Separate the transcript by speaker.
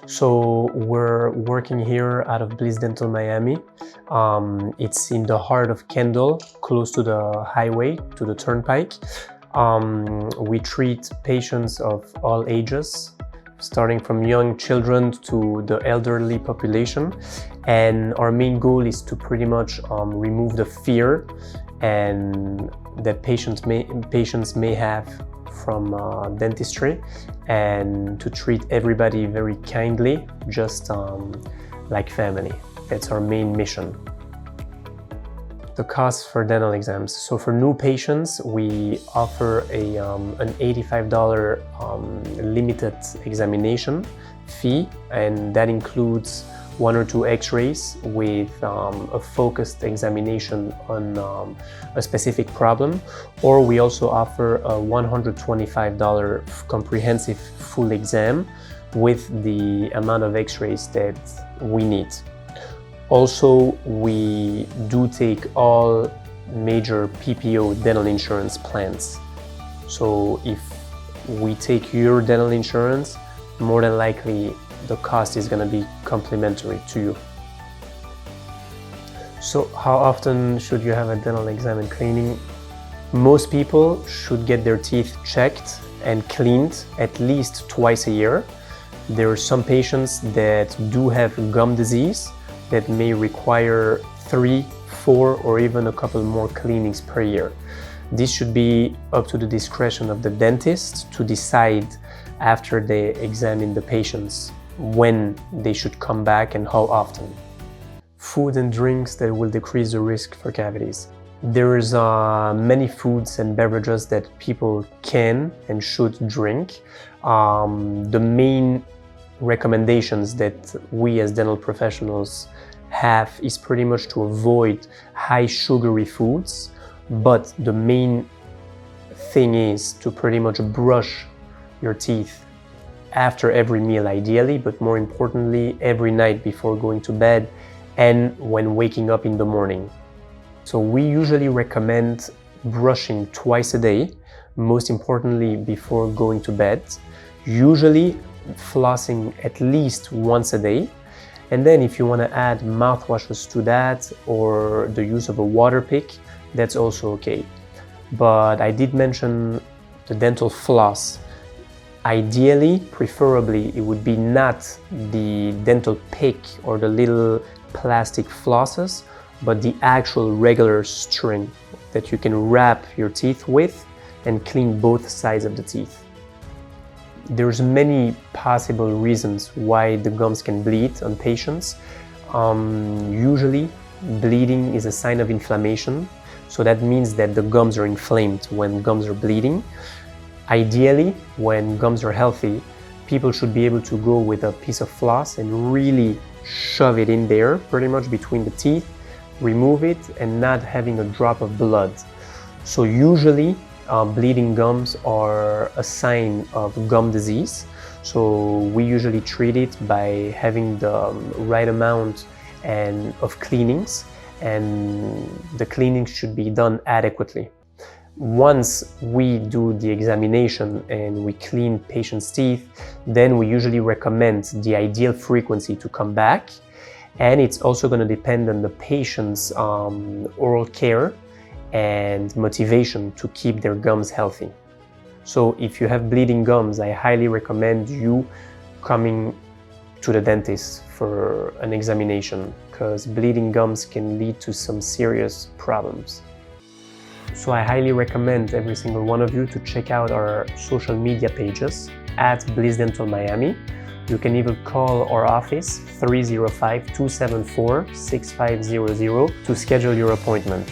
Speaker 1: So we're working here out of Bliss Dental Miami. It's in the heart of Kendall, close to the highway, to the turnpike. We treat patients of all ages, starting from young children to the elderly population. And our main goal is to pretty much remove the fear and that patients may have from dentistry, and to treat everybody very kindly, just like family. That's our main mission. The cost for dental exams. So for new patients, we offer an $85 limited examination fee, and that includes 1 or 2 x-rays with a focused examination on a specific problem, or we also offer a $125 comprehensive full exam with the amount of x-rays that we need. Also, we do take all major PPO dental insurance plans. So if we take your dental insurance, more than likely the cost is going to be complimentary to you. So how often should you have a dental exam and cleaning? Most people should get their teeth checked and cleaned at least twice a year. There are some patients that do have gum disease that may require 3, 4, or even a couple more cleanings per year. This should be up to the discretion of the dentist to decide after they examine the patients when they should come back and how often. Food and drinks that will decrease the risk for cavities. There's many foods and beverages that people can and should drink. The main recommendations that we as dental professionals have is pretty much to avoid high sugary foods, but the main thing is to pretty much brush your teeth after every meal ideally, but more importantly every night before going to bed and when waking up in the morning. So we usually recommend brushing twice a day, most importantly before going to bed, usually flossing at least once a day. And then if you want to add mouthwashes to that or the use of a water pick, that's also okay. But I did mention the dental floss. Ideally, preferably, it would be not the dental pick or the little plastic flosses, but the actual regular string that you can wrap your teeth with and clean both sides of the teeth. There's many possible reasons why the gums can bleed on patients. Usually, bleeding is a sign of inflammation, so that means that the gums are inflamed when gums are bleeding. Ideally, when gums are healthy, people should be able to go with a piece of floss and really shove it in there, pretty much between the teeth, remove it, and not having a drop of blood. So usually, bleeding gums are a sign of gum disease. So we usually treat it by having the right amount of cleanings, and the cleaning should be done adequately. Once we do the examination and we clean patients' teeth, then we usually recommend the ideal frequency to come back. And it's also going to depend on the patient's oral care and motivation to keep their gums healthy. So if you have bleeding gums, I highly recommend you coming to the dentist for an examination, because bleeding gums can lead to some serious problems. So I highly recommend every single one of you to check out our social media pages at Bliss Dental Miami. You can even call our office 305-274-6500 to schedule your appointment.